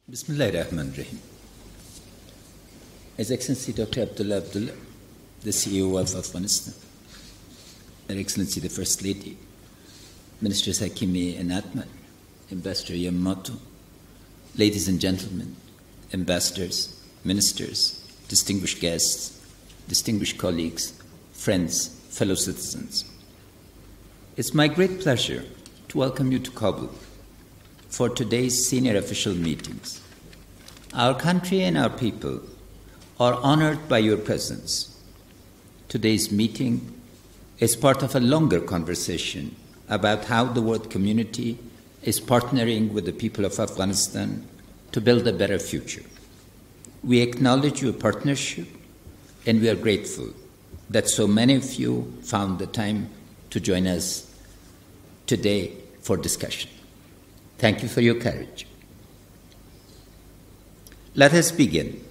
Bismillah ar-Rahman ar-Rahim. His Excellency Dr. Abdullah, the CEO of Afghanistan, Her Excellency the First Lady, Ministers Hakimi and Atman, Ambassador Yamamoto, ladies and gentlemen, ambassadors, ministers, distinguished guests, distinguished colleagues, friends, fellow citizens. It's my great pleasure to welcome you to Kabul for today's senior official meetings. Our country and our people are honored by your presence. Today's meeting is part of a longer conversation about how the world community is partnering with the people of Afghanistan to build a better future. We acknowledge your partnership, and we are grateful that so many of you found the time to join us today for discussion. Thank you for your courage. Let us begin.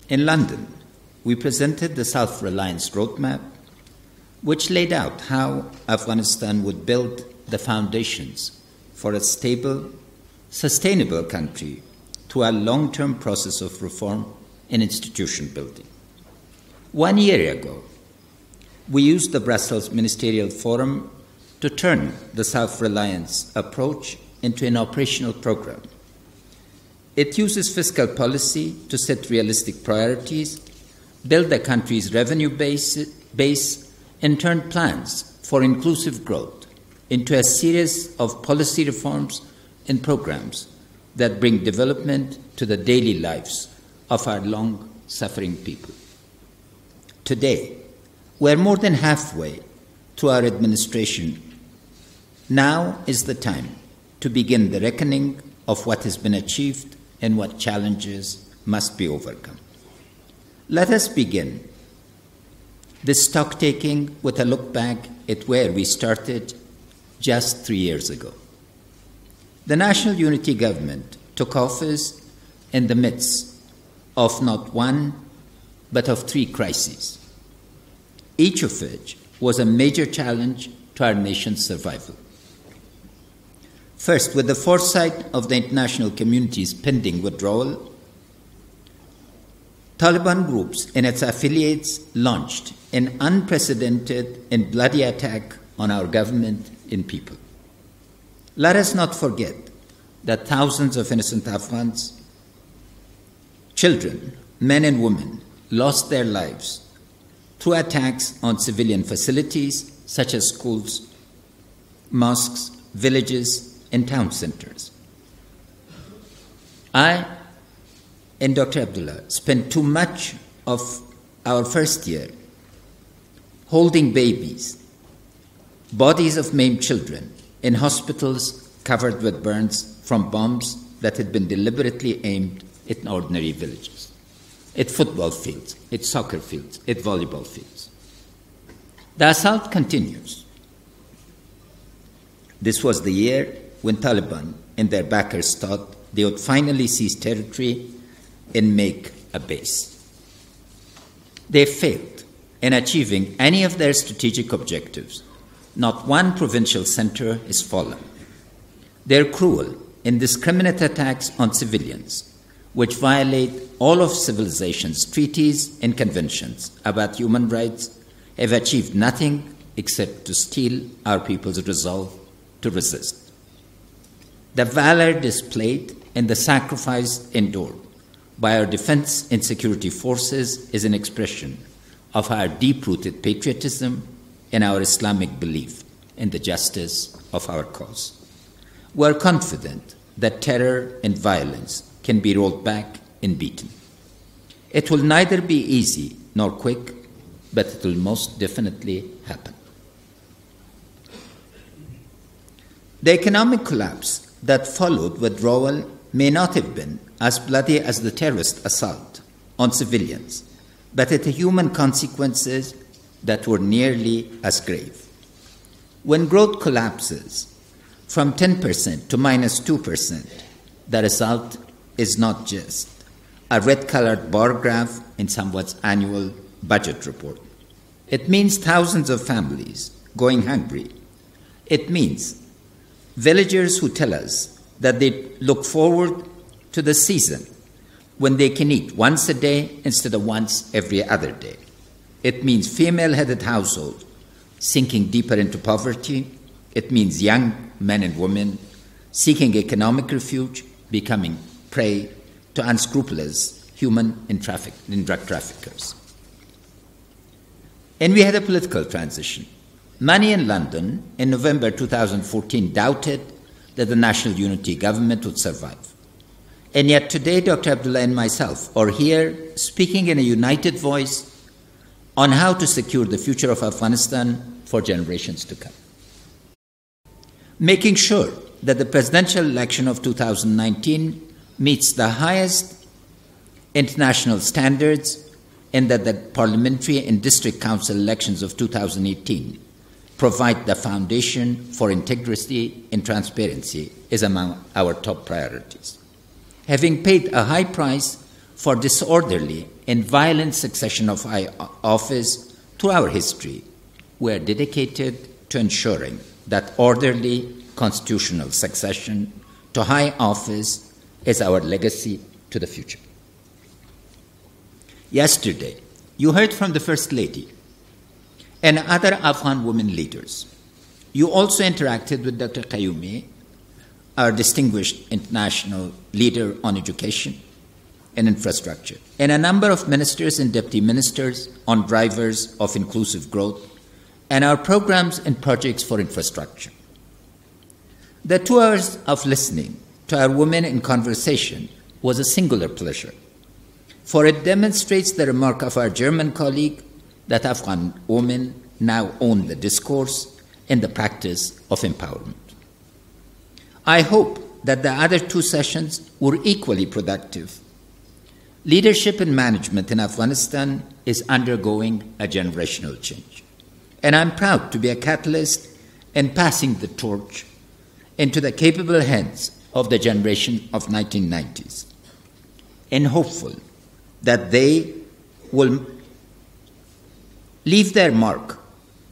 In London, we presented the Self-Reliance Roadmap, which laid out how Afghanistan would build the foundations for a stable, sustainable country through a long-term process of reform and institution building. 1 year ago, we used the Brussels Ministerial Forum to turn the self-reliance approach into an operational program. It uses fiscal policy to set realistic priorities, build the country's revenue base, and turn plans for inclusive growth into a series of policy reforms and programs that bring development to the daily lives of our long-suffering people. Today, we're more than halfway through our administration. Now is the time to begin the reckoning of what has been achieved and what challenges must be overcome. Let us begin this stock-taking with a look back at where we started just 3 years ago. The National Unity Government took office in the midst of not one, but of 3 crises, each of which was a major challenge to our nation's survival. First, with the foresight of the international community's pending withdrawal, Taliban groups and its affiliates launched an unprecedented and bloody attack on our government and people. Let us not forget that thousands of innocent Afghans, children, men and women, lost their lives through attacks on civilian facilities such as schools, mosques, villages, and town centers. I and Dr. Abdullah spent too much of our first year holding babies, bodies of maimed children, in hospitals covered with burns from bombs that had been deliberately aimed at ordinary villages, at football fields, at soccer fields, at volleyball fields. The assault continues. This was the year when Taliban and their backers thought they would finally seize territory and make a base. They failed in achieving any of their strategic objectives. Not one provincial center has fallen. Their cruel, indiscriminate attacks on civilians, which violate all of civilization's treaties and conventions about human rights, have achieved nothing except to steal our people's resolve to resist. The valor displayed and the sacrifice endured by our defense and security forces is an expression of our deep-rooted patriotism and our Islamic belief in the justice of our cause. We are confident that terror and violence can be rolled back and beaten. It will neither be easy nor quick, but it will most definitely happen. The economic collapse that followed withdrawal may not have been as bloody as the terrorist assault on civilians, but it had human consequences that were nearly as grave. When growth collapses from 10% to minus 2%, the result is not just a red-colored bar graph in someone's annual budget report. It means thousands of families going hungry. It means villagers who tell us that they look forward to the season when they can eat once a day instead of once every other day. It means female-headed households sinking deeper into poverty. It means young men and women seeking economic refuge, becoming prey to unscrupulous human and drug traffickers. And we had a political transition. Many in London in November 2014 doubted that the National Unity Government would survive. And yet today, Dr. Abdullah and myself are here speaking in a united voice on how to secure the future of Afghanistan for generations to come. Making sure that the presidential election of 2019 meets the highest international standards and that the parliamentary and district council elections of 2018 provide the foundation for integrity and transparency is among our top priorities. Having paid a high price for disorderly and violent succession of high office through our history, we are dedicated to ensuring that orderly constitutional succession to high office is our legacy to the future. Yesterday, you heard from the First Lady and other Afghan women leaders. You also interacted with Dr. Qayyumi, our distinguished international leader on education and infrastructure, and a number of ministers and deputy ministers on drivers of inclusive growth and our programs and projects for infrastructure. The 2 hours of listening to our women in conversation was a singular pleasure, for it demonstrates the remark of our German colleague that Afghan women now own the discourse and the practice of empowerment. I hope that the other 2 sessions were equally productive. Leadership and management in Afghanistan is undergoing a generational change, and I'm proud to be a catalyst in passing the torch into the capable hands of the generation of 1990s, and hopeful that they will leave their mark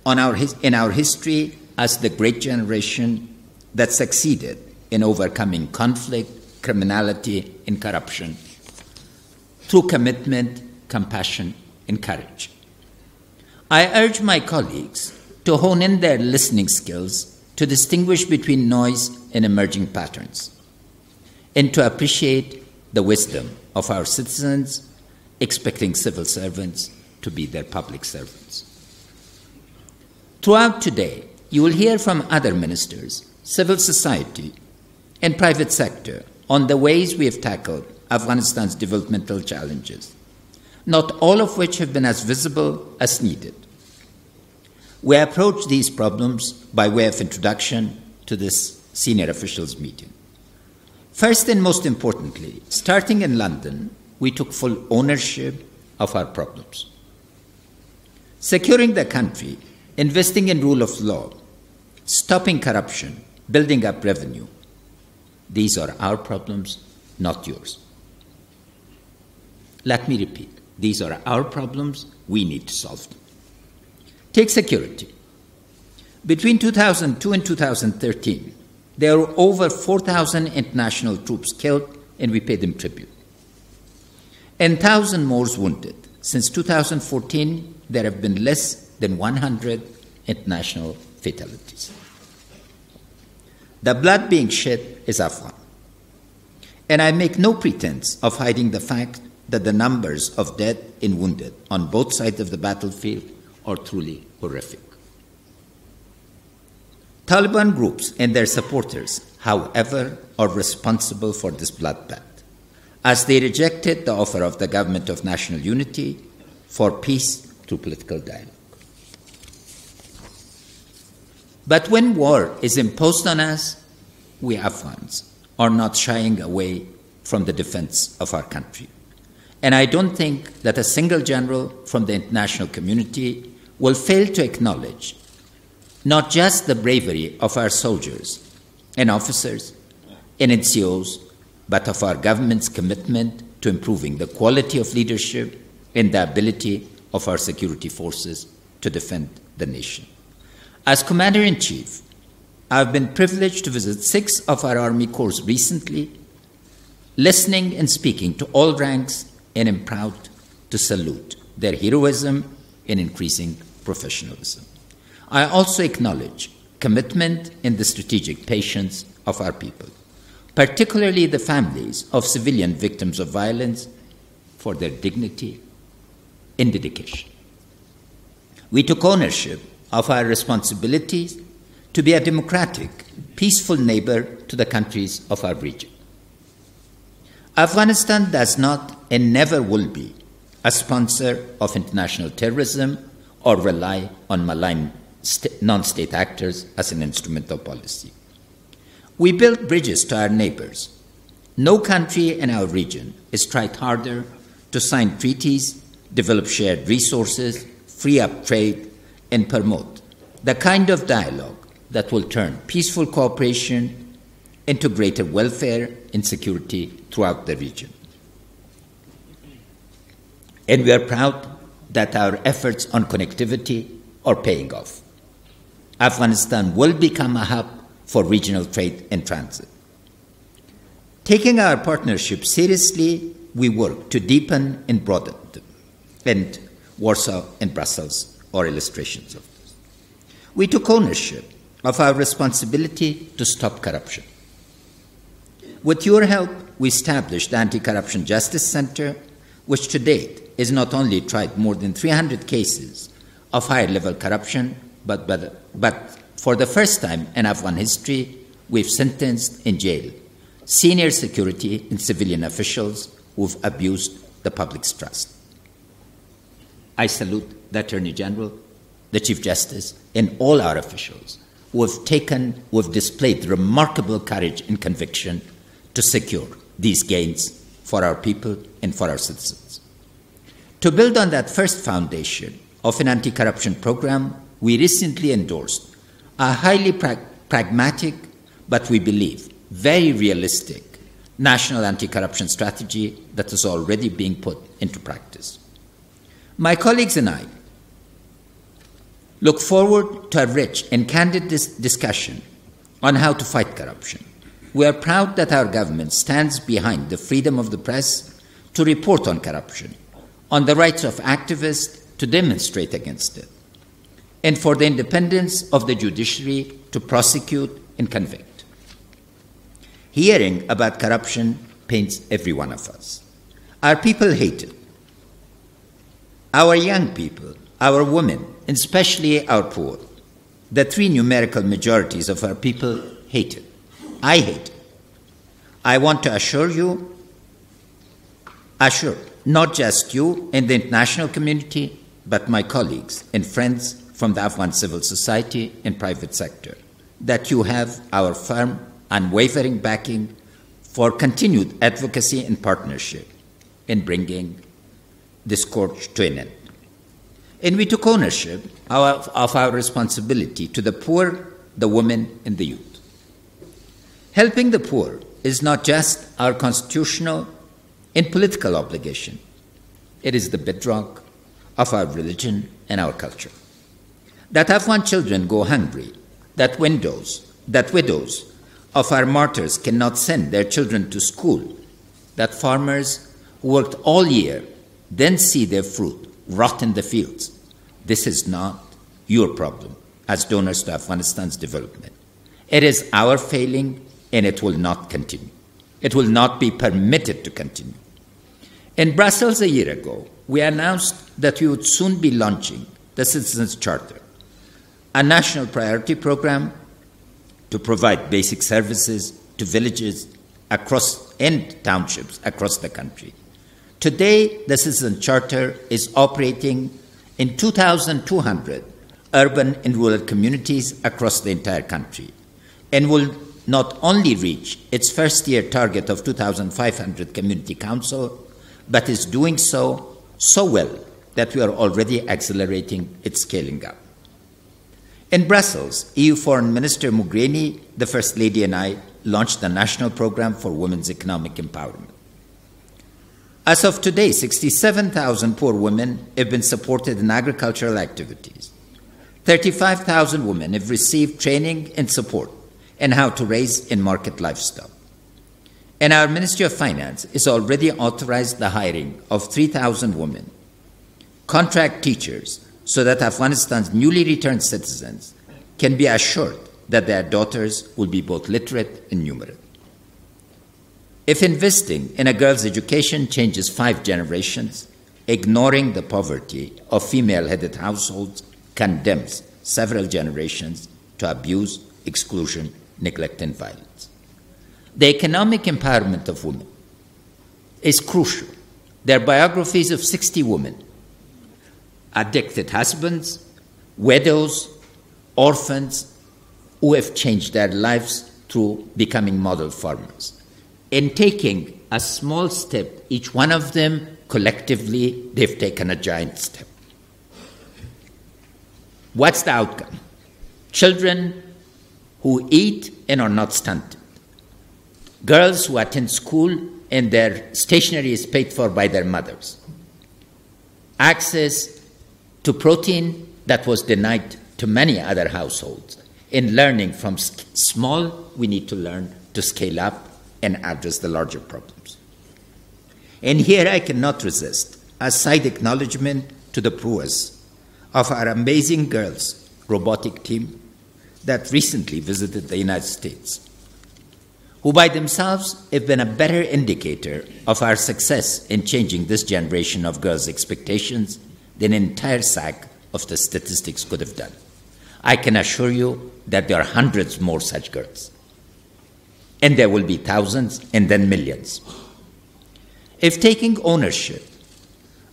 on in our history as the great generation that succeeded in overcoming conflict, criminality, and corruption through commitment, compassion, and courage. I urge my colleagues to hone in their listening skills to distinguish between noise and emerging patterns, and to appreciate the wisdom of our citizens expecting civil servants to be their public servants. Throughout today, you will hear from other ministers, civil society, and private sector on the ways we have tackled Afghanistan's developmental challenges, not all of which have been as visible as needed. We approach these problems by way of introduction to this senior officials meeting. First and most importantly, starting in London, we took full ownership of our problems. Securing the country, investing in rule of law, stopping corruption, building up revenue, these are our problems, not yours. Let me repeat, these are our problems, we need to solve them. Take security. Between 2002 and 2013, there were over 4,000 international troops killed, and we paid them tribute. And 1,000 more wounded. Since 2014, there have been less than 100 international fatalities. The blood being shed is Afghan. And I make no pretense of hiding the fact that the numbers of dead and wounded on both sides of the battlefield are truly horrific. Taliban groups and their supporters, however, are responsible for this bloodbath, as they rejected the offer of the Government of National Unity for peace through political dialogue. But when war is imposed on us, we Afghans are not shying away from the defense of our country. And I don't think that a single general from the international community will fail to acknowledge not just the bravery of our soldiers and officers and NCOs, but of our government's commitment to improving the quality of leadership and the ability of our security forces to defend the nation. As Commander-in-Chief, I've been privileged to visit 6 of our Army corps recently listening and speaking to all ranks, and am proud to salute their heroism and increasing professionalism. I also acknowledge commitment and the strategic patience of our people, particularly the families of civilian victims of violence, for their dignity and dedication. We took ownership of our responsibilities to be a democratic, peaceful neighbor to the countries of our region. Afghanistan does not and never will be a sponsor of international terrorism or rely on malign non-state actors as an instrument of policy. We build bridges to our neighbors. No country in our region has tried harder to sign treaties, develop shared resources, free up trade, and promote the kind of dialogue that will turn peaceful cooperation into greater welfare and security throughout the region. And we are proud that our efforts on connectivity are paying off. Afghanistan will become a hub for regional trade and transit. Taking our partnership seriously, we work to deepen and broaden them. And Warsaw and Brussels are illustrations of this. We took ownership of our responsibility to stop corruption. With your help, we established the Anti-Corruption Justice Center, which to date has not only tried more than 300 cases of higher-level corruption, but for the first time in Afghan history, we've sentenced in jail senior security and civilian officials who've abused the public's trust. I salute the Attorney General, the Chief Justice, and all our officials who have displayed remarkable courage and conviction to secure these gains for our people and for our citizens. To build on that first foundation of an anti-corruption program, we recently endorsed a highly pragmatic, but we believe very realistic, national anti-corruption strategy that is already being put into practice. My colleagues and I look forward to a rich and candid discussion on how to fight corruption. We are proud that our government stands behind the freedom of the press to report on corruption, on the rights of activists to demonstrate against it, and for the independence of the judiciary to prosecute and convict. Hearing about corruption pains every one of us. Our people hate it. Our young people, our women, and especially our poor, the three numerical majorities of our people hate it. I hate it. I want to assure not just you and the international community, but my colleagues and friends from the Afghan civil society and private sector, that you have our firm, unwavering backing for continued advocacy and partnership in bringing this scourge to an end. And we took ownership of our responsibility to the poor, the women, and the youth. Helping the poor is not just our constitutional and political obligation. It is the bedrock of our religion and our culture. That Afghan children go hungry, that widows of our martyrs cannot send their children to school, that farmers who worked all year then see their fruit rot in the fields. This is not your problem as donors to Afghanistan's development. It is our failing, and it will not continue. It will not be permitted to continue. In Brussels a year ago, we announced that we would soon be launching the Citizens' Charter, a national priority program to provide basic services to villages and townships across the country. Today, the Citizens' Charter is operating in 2,200 urban and rural communities across the entire country, and will not only reach its first-year target of 2,500 community councils, but is doing so well that we are already accelerating its scaling up. In Brussels, EU Foreign Minister Mogherini, the First Lady, and I launched the National Program for Women's Economic Empowerment. As of today, 67,000 poor women have been supported in agricultural activities. 35,000 women have received training and support in how to raise and market livestock. And our Ministry of Finance is already authorized the hiring of 3,000 women, contract teachers, so that Afghanistan's newly returned citizens can be assured that their daughters will be both literate and numerate. If investing in a girl's education changes 5 generations, ignoring the poverty of female-headed households condemns several generations to abuse, exclusion, neglect, and violence. The economic empowerment of women is crucial. There are biographies of 60 women, addicted husbands, widows, orphans, who have changed their lives through becoming model farmers. In taking a small step, each one of them collectively, they've taken a giant step. What's the outcome? Children who eat and are not stunted. Girls who attend school and their stationery is paid for by their mothers. Access to protein that was denied to many other households. In learning from small, we need to learn to scale up and address the larger problems. And here I cannot resist a side acknowledgement to the prowess of our amazing girls robotic team that recently visited the United States, who by themselves have been a better indicator of our success in changing this generation of girls' expectations than an entire sack of the statistics could have done. I can assure you that there are hundreds more such girls. And there will be thousands and then millions. If taking ownership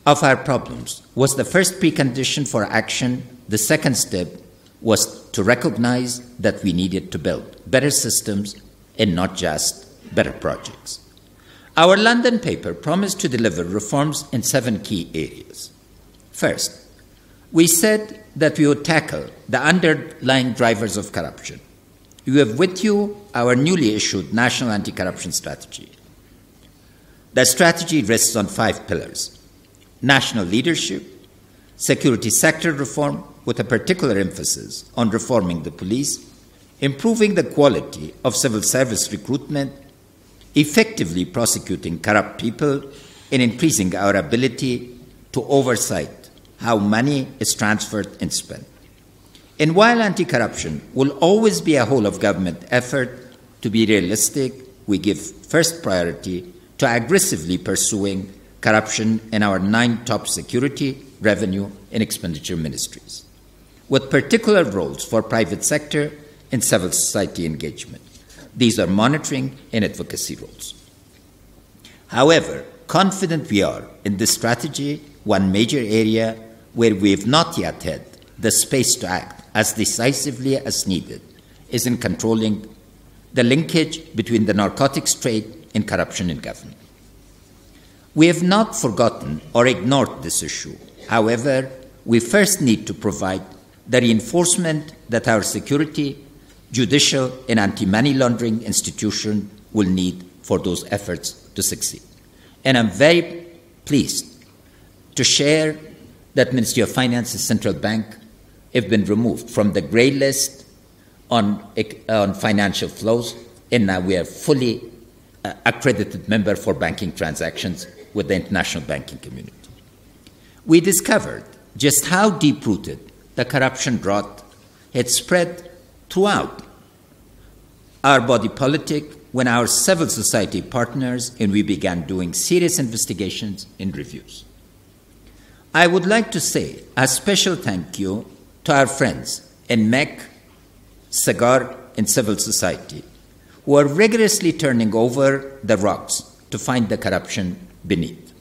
of our problems was the first precondition for action, the second step was to recognize that we needed to build better systems and not just better projects. Our London paper promised to deliver reforms in 7 key areas. First, we said that we would tackle the underlying drivers of corruption. You have with you our newly issued National Anti-Corruption Strategy. The strategy rests on 5 pillars: national leadership, security sector reform with a particular emphasis on reforming the police, improving the quality of civil service recruitment, effectively prosecuting corrupt people, and increasing our ability to oversight how money is transferred and spent. And while anti-corruption will always be a whole-of-government effort, to be realistic, we give first priority to aggressively pursuing corruption in our 9 top security, revenue, and expenditure ministries, with particular roles for private sector and civil society engagement. These are monitoring and advocacy roles. However, confident we are in this strategy, one major area where we have not yet had the space to act as decisively as needed is in controlling the linkage between the narcotics trade and corruption in government. We have not forgotten or ignored this issue. However, we first need to provide the reinforcement that our security, judicial, and anti-money laundering institution will need for those efforts to succeed. And I'm very pleased to share that Ministry of Finance and Central Bank have been removed from the grey list on financial flows, and now we are fully accredited member for banking transactions with the international banking community. We discovered just how deep-rooted the corruption drought had spread throughout our body politic when our civil society partners and we began doing serious investigations and reviews. I would like to say a special thank you to our friends in MEC, SAGAR, and civil society, who are rigorously turning over the rocks to find the corruption beneath.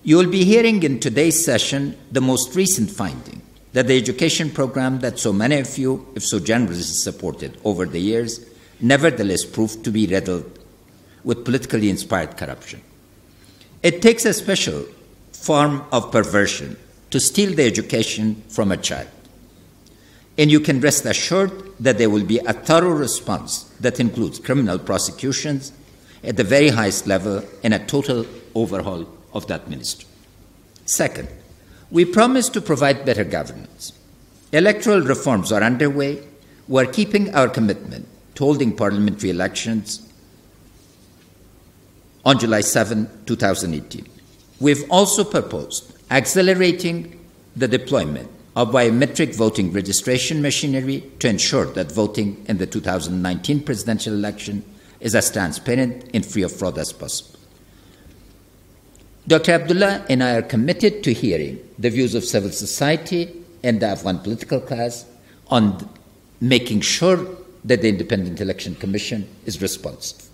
You will be hearing in today's session the most recent finding that the education program that so many of you have so generously supported over the years nevertheless proved to be riddled with politically inspired corruption. It takes a special form of perversion to steal the education from a child. And you can rest assured that there will be a thorough response that includes criminal prosecutions at the very highest level and a total overhaul of that ministry. Second, we promise to provide better governance. Electoral reforms are underway. We are keeping our commitment to holding parliamentary elections on July 7, 2018. We've also proposed accelerating the deployment of biometric voting registration machinery to ensure that voting in the 2019 presidential election is as transparent and free of fraud as possible. Dr. Abdullah and I are committed to hearing the views of civil society and the Afghan political class on making sure that the Independent Election Commission is responsive.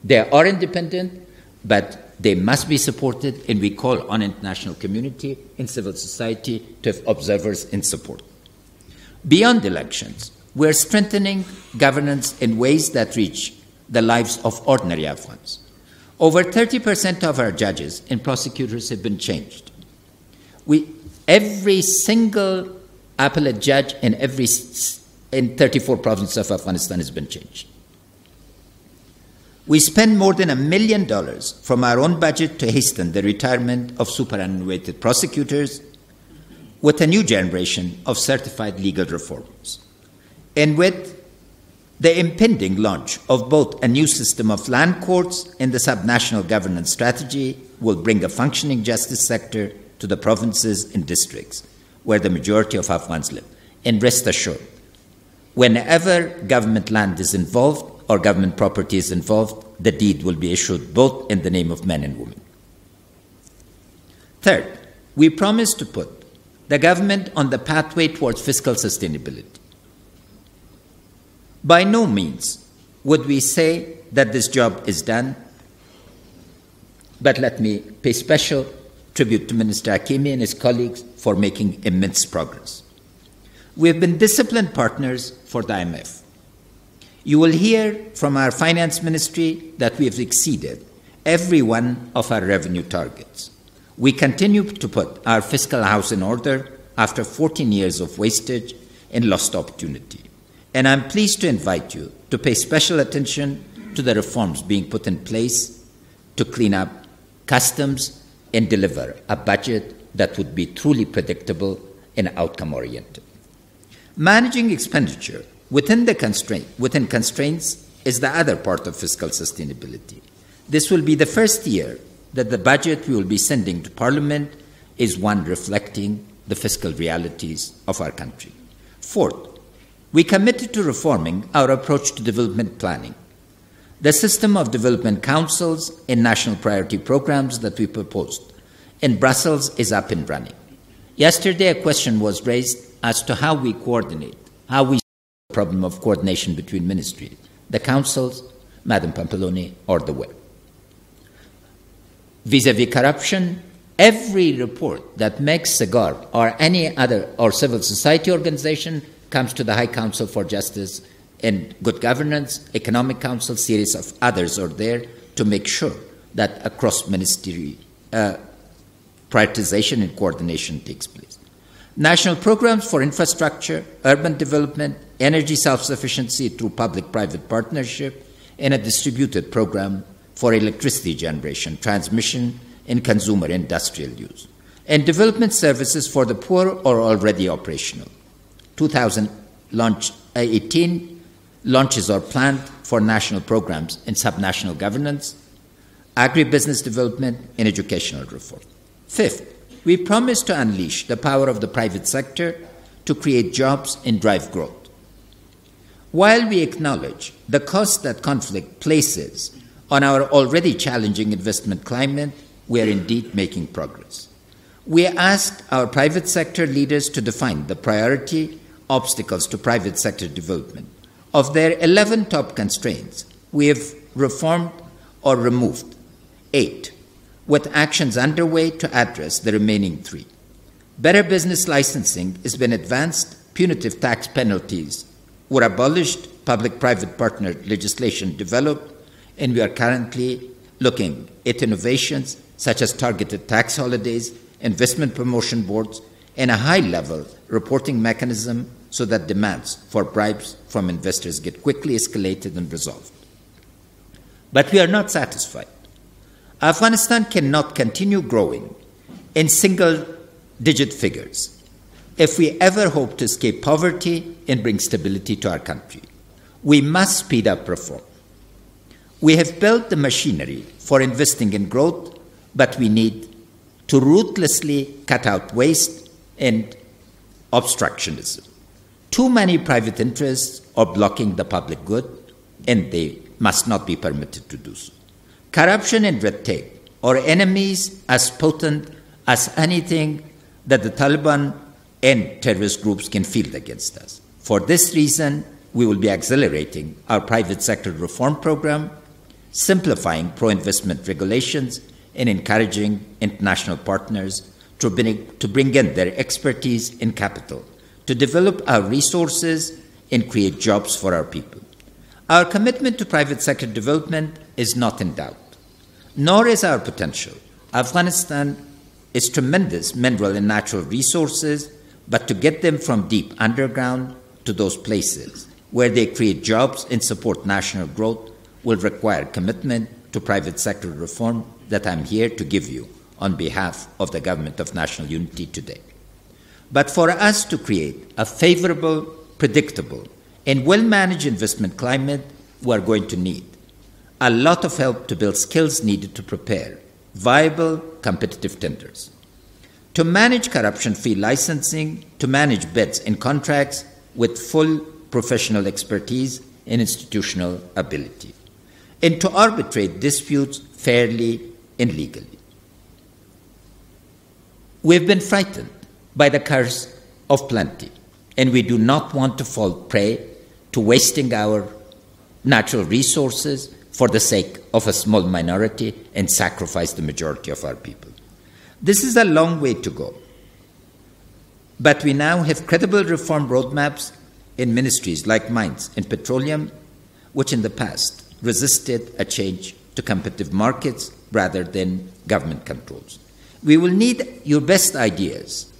They are independent, but they must be supported, and we call on international community and civil society to have observers in support. Beyond elections, we are strengthening governance in ways that reach the lives of ordinary Afghans. Over 30% of our judges and prosecutors have been changed. Every single appellate judge in 34 provinces of Afghanistan has been changed. We spend more than $1 million from our own budget to hasten the retirement of superannuated prosecutors with a new generation of certified legal reformers. And with the impending launch of both a new system of land courts and the subnational governance strategy will bring a functioning justice sector to the provinces and districts where the majority of Afghans live. And rest assured, whenever government land is involved or government property is involved, the deed will be issued both in the name of men and women. Third, we promise to put the government on the pathway towards fiscal sustainability. By no means would we say that this job is done, but let me pay special tribute to Minister Hakimi and his colleagues for making immense progress. We have been disciplined partners for the IMF. You will hear from our finance ministry that we have exceeded every one of our revenue targets. We continue to put our fiscal house in order after 14 years of wastage and lost opportunity. And I'm pleased to invite you to pay special attention to the reforms being put in place to clean up customs and deliver a budget that would be truly predictable and outcome-oriented. Managing expenditure within constraints is the other part of fiscal sustainability. This will be the first year that the budget we will be sending to Parliament is one reflecting the fiscal realities of our country. Fourth, we committed to reforming our approach to development planning. The system of development councils and national priority programs that we proposed in Brussels is up and running. Yesterday, a question was raised as to how we coordinate, how we solve the problem of coordination between ministries, the councils, Madam Pampaloni, or the web. Vis-à-vis corruption, every report that makes SIGAR or any other or civil society organization comes to the High Council for Justice and Good Governance, Economic Council, series of others are there to make sure that a cross-ministry prioritization and coordination takes place. National programs for infrastructure, urban development, energy self-sufficiency through public-private partnership, and a distributed program for electricity generation, transmission, and consumer industrial use. And development services for the poor are already operational. 2018 launches are planned for national programs in subnational governance, agribusiness development, and educational reform. Fifth, we promise to unleash the power of the private sector to create jobs and drive growth. While we acknowledge the cost that conflict places on our already challenging investment climate, we are indeed making progress. We asked our private sector leaders to define the priority obstacles to private sector development. Of their 11 top constraints, we have reformed or removed 8, with actions underway to address the remaining 3. Better business licensing has been advanced, punitive tax penalties were abolished, public-private partner legislation developed, and we are currently looking at innovations such as targeted tax holidays, investment promotion boards, and a high-level reporting mechanism so that demands for bribes from investors get quickly escalated and resolved. But we are not satisfied. Afghanistan cannot continue growing in single-digit figures if we ever hope to escape poverty and bring stability to our country. We must speed up reform. We have built the machinery for investing in growth, but we need to ruthlessly cut out waste and obstructionism. Too many private interests are blocking the public good, and they must not be permitted to do so. Corruption and red tape are enemies as potent as anything that the Taliban and terrorist groups can field against us. For this reason, we will be accelerating our private sector reform program, simplifying pro-investment regulations, and encouraging international partners to bring in their expertise and capital to develop our resources and create jobs for our people. Our commitment to private sector development is not in doubt, nor is our potential. Afghanistan is tremendous mineral and natural resources, but to get them from deep underground to those places where they create jobs and support national growth will require commitment to private sector reform that I'm here to give you on behalf of the Government of National Unity today. But for us to create a favorable, predictable, and well-managed investment climate, we're going to need a lot of help to build skills needed to prepare viable, competitive tenders, to manage corruption-free licensing, to manage bids and contracts with full professional expertise and institutional ability, and to arbitrate disputes fairly and legally. We've been frightened by the curse of plenty, and we do not want to fall prey to wasting our natural resources for the sake of a small minority and sacrifice the majority of our people. This is a long way to go, but we now have credible reform roadmaps in ministries like mines and petroleum, which in the past resisted a change to competitive markets rather than government controls. We will need your best ideas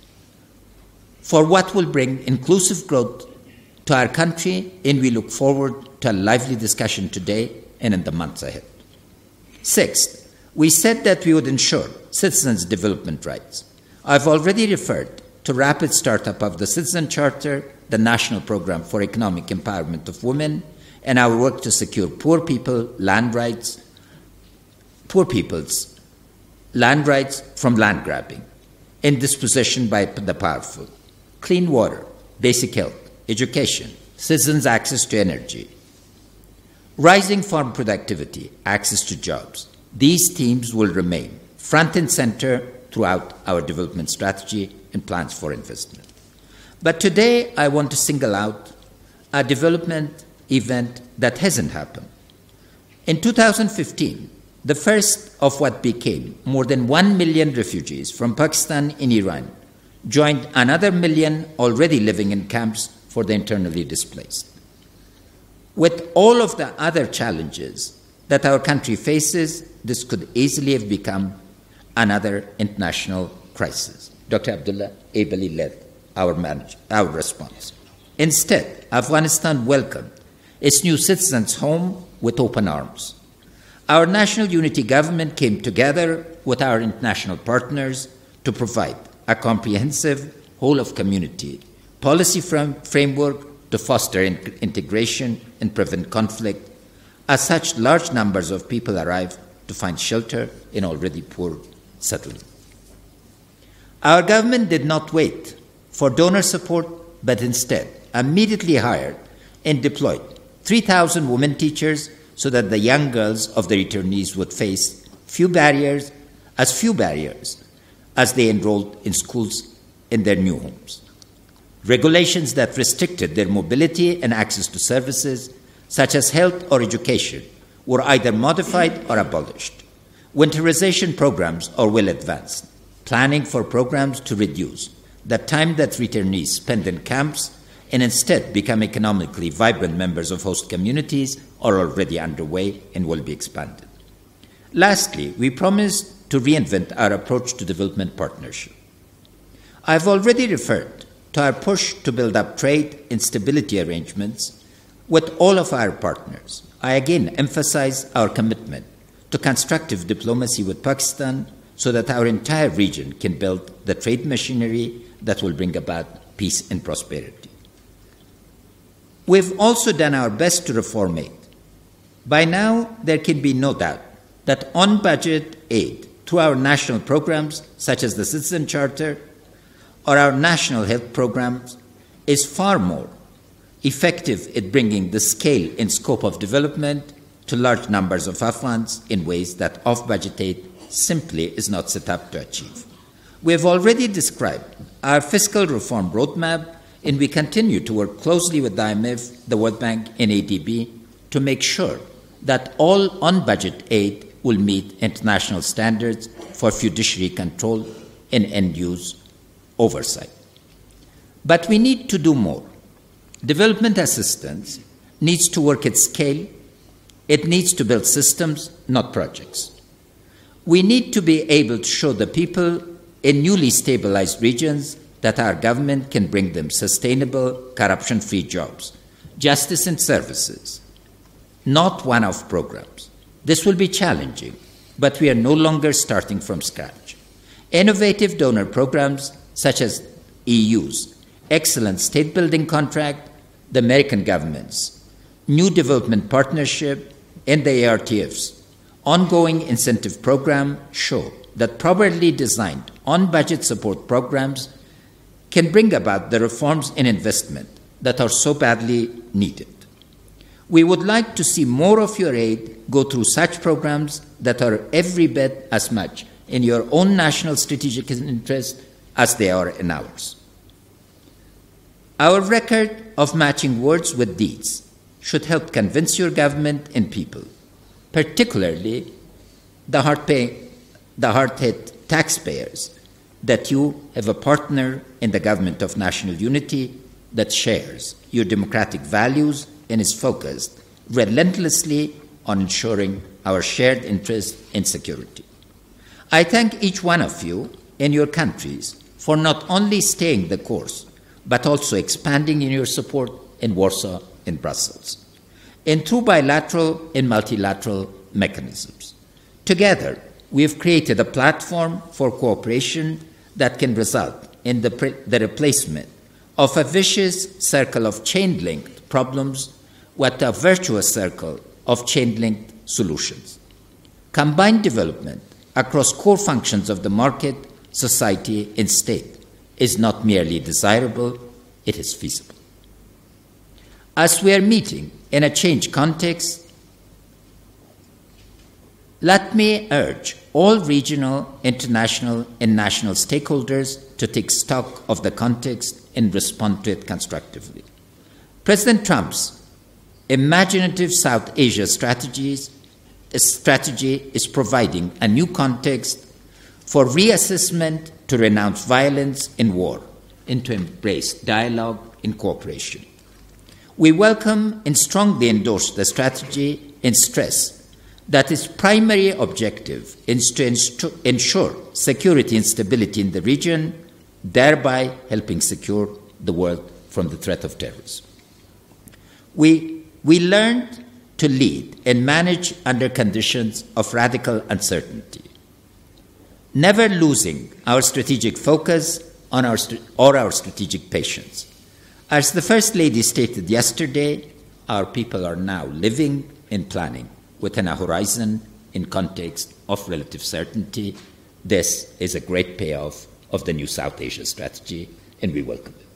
for what will bring inclusive growth to our country, and we look forward to a lively discussion today and in the months ahead. Sixth, we said that we would ensure citizens' development rights. I've already referred to rapid startup of the Citizen Charter, the National Program for Economic Empowerment of Women, and our work to secure poor people's land rights from land grabbing and dispossession by the powerful. Clean water, basic health, education, citizens' access to energy, rising farm productivity, access to jobs. These themes will remain front and center throughout our development strategy and plans for investment. But today, I want to single out a development event that hasn't happened. In 2015, the first of what became more than 1 million refugees from Pakistan and Iran joined another million already living in camps for the internally displaced. With all of the other challenges that our country faces, this could easily have become another international crisis. Dr. Abdullah ably led our response. Instead, Afghanistan welcomed its new citizens home with open arms. Our national unity government came together with our international partners to provide a comprehensive whole-of-community policy framework to foster integration and prevent conflict, as such large numbers of people arrived to find shelter in already poor settlements. Our government did not wait for donor support, but instead immediately hired and deployed 3,000 women teachers so that the young girls of the returnees would face few barriers as they enrolled in schools in their new homes. Regulations that restricted their mobility and access to services, such as health or education, were either modified or abolished. Winterization programs are well advanced. Planning for programs to reduce the time that returnees spend in camps and instead become economically vibrant members of host communities are already underway and will be expanded. Lastly, we promised to reinvent our approach to development partnership. I've already referred to our push to build up trade and stability arrangements with all of our partners. I again emphasize our commitment to constructive diplomacy with Pakistan so that our entire region can build the trade machinery that will bring about peace and prosperity. We've also done our best to reform aid. By now, there can be no doubt that on-budget aid through our national programs, such as the Citizen Charter or our national health programs, is far more effective at bringing the scale and scope of development to large numbers of Afghans in ways that off-budget aid simply is not set up to achieve. We have already described our fiscal reform roadmap, and we continue to work closely with the IMF, the World Bank, and ADB to make sure that all on-budget aid will meet international standards for fiduciary control and end-use oversight. But we need to do more. Development assistance needs to work at scale. It needs to build systems, not projects. We need to be able to show the people in newly stabilized regions that our government can bring them sustainable, corruption-free jobs, justice and services, not one-off programs. This will be challenging, but we are no longer starting from scratch. Innovative donor programs such as EU's excellent state-building contract, the American government's new development partnership, and the ARTF's ongoing incentive program show that properly designed on-budget support programs can bring about the reforms and investment that are so badly needed. We would like to see more of your aid go through such programs that are every bit as much in your own national strategic interest as they are in ours. Our record of matching words with deeds should help convince your government and people, particularly the hard-hit taxpayers, that you have a partner in the government of national unity that shares your democratic values and is focused relentlessly on ensuring our shared interest in security. I thank each one of you in your countries for not only staying the course, but also expanding in your support in Warsaw and Brussels, and through bilateral and multilateral mechanisms. Together, we have created a platform for cooperation that can result in the replacement of a vicious circle of chain-linked problems with a virtuous circle of chain-linked solutions. Combined development across core functions of the market, society, and state is not merely desirable, it is feasible. As we are meeting in a changed context, let me urge all regional, international, and national stakeholders to take stock of the context and respond to it constructively. President Trump's imaginative South Asia strategy is providing a new context for reassessment to renounce violence and war and to embrace dialogue and cooperation. We welcome and strongly endorse the strategy and stress that its primary objective is to ensure security and stability in the region, thereby helping secure the world from the threat of terrorism. We learned to lead and manage under conditions of radical uncertainty, never losing our strategic focus on our strategic patience. As the First Lady stated yesterday, our people are now living and planning within a horizon in context of relative certainty. This is a great payoff of the new South Asia strategy, and we welcome it.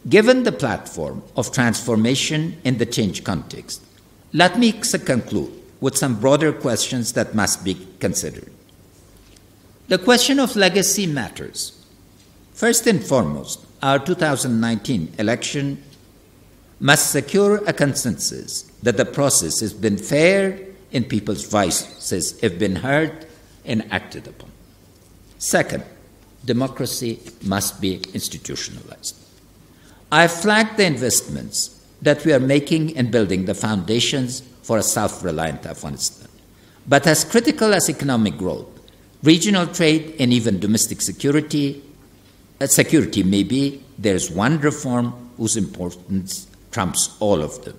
Given the platform of transformation in the change context, let me conclude with some broader questions that must be considered. The question of legacy matters. First and foremost, our 2019 election must secure a consensus that the process has been fair and people's voices have been heard and acted upon. Second, democracy must be institutionalized. I have flagged the investments that we are making in building the foundations for a self-reliant Afghanistan. But as critical as economic growth, regional trade, and even domestic security may be, there is one reform whose importance trumps all of them.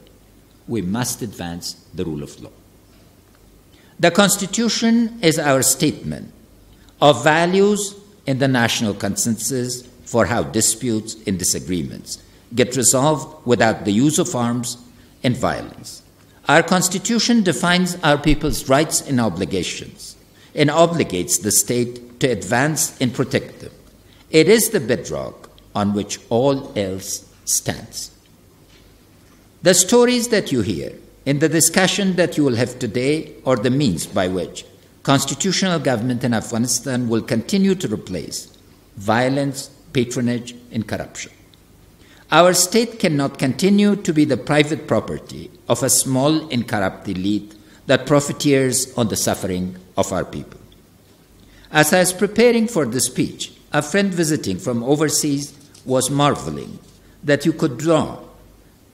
We must advance the rule of law. The Constitution is our statement of values and the national consensus for how disputes and disagreements get resolved without the use of arms and violence. Our Constitution defines our people's rights and obligations and obligates the state to advance and protect them. It is the bedrock on which all else stands. The stories that you hear in the discussion that you will have today are the means by which constitutional government in Afghanistan will continue to replace violence, patronage, and corruption. Our state cannot continue to be the private property of a small and corrupt elite that profiteers on the suffering of our people. As I was preparing for this speech, a friend visiting from overseas was marveling that you could draw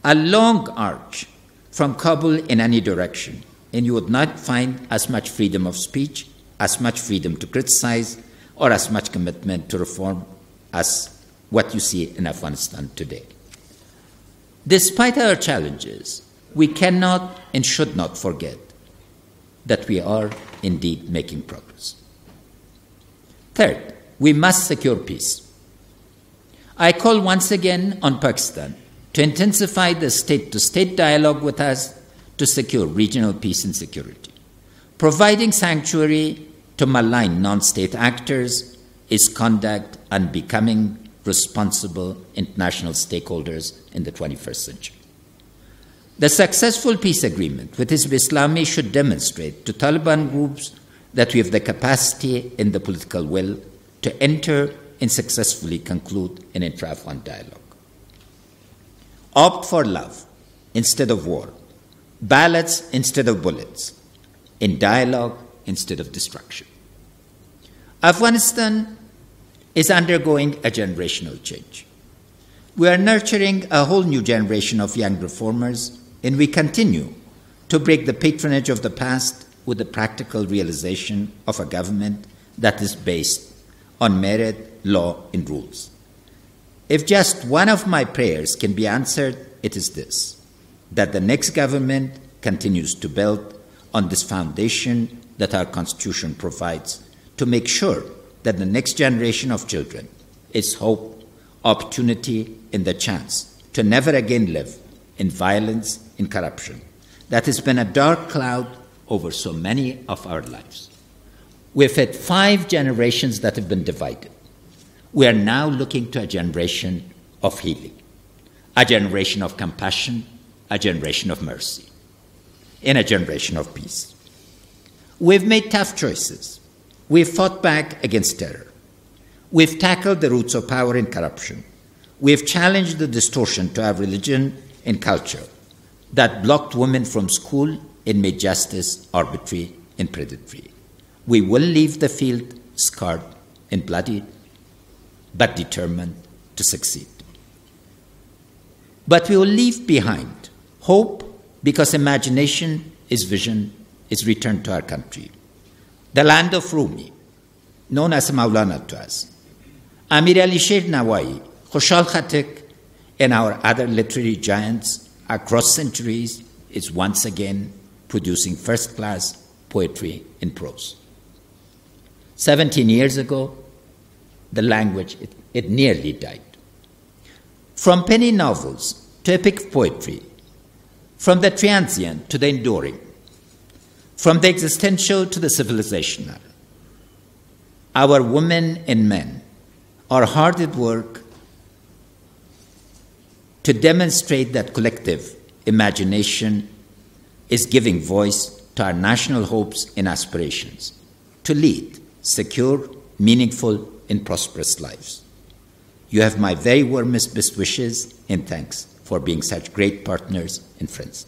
a long arch from Kabul in any direction, and you would not find as much freedom of speech, as much freedom to criticize, or as much commitment to reform as what you see in Afghanistan today. Despite our challenges, we cannot and should not forget that we are indeed making progress. Third, we must secure peace. I call once again on Pakistan to intensify the state-to-state dialogue with us to secure regional peace and security. Providing sanctuary to malign non-state actors is conduct unbecoming responsible international stakeholders in the 21st century. The successful peace agreement with Hizb Islami should demonstrate to Taliban groups that we have the capacity and the political will to enter and successfully conclude an intra-Afghan dialogue. Opt for love instead of war, ballots instead of bullets, in dialogue instead of destruction. Afghanistan is undergoing a generational change. We are nurturing a whole new generation of young reformers, and we continue to break the patronage of the past with the practical realization of a government that is based on merit, law, and rules. If just one of my prayers can be answered, it is this: that the next government continues to build on this foundation that our Constitution provides to make sure that the next generation of children is hope, opportunity, and the chance to never again live in violence and corruption that has been a dark cloud over so many of our lives. We've had 5 generations that have been divided. We are now looking to a generation of healing, a generation of compassion, a generation of mercy, and a generation of peace. We've made tough choices. We've fought back against terror. We've tackled the roots of power and corruption. We've challenged the distortion to our religion and culture that blocked women from school and made justice arbitrary and predatory. We will leave the field scarred and bloodied, but determined to succeed. But we will leave behind hope, because imagination is vision, is returned to our country. The land of Rumi, known as Maulana to us, Amir Ali Sher Nawai, Khushal Khatek, and our other literary giants across centuries is once again producing first-class poetry in prose. 17 years ago, the language, it nearly died. From penny novels to epic poetry, from the transient to the enduring, from the existential to the civilizational, our women and men are hard at work to demonstrate that collective imagination is giving voice to our national hopes and aspirations to lead secure, meaningful, and prosperous lives. You have my very warmest best wishes and thanks for being such great partners and friends.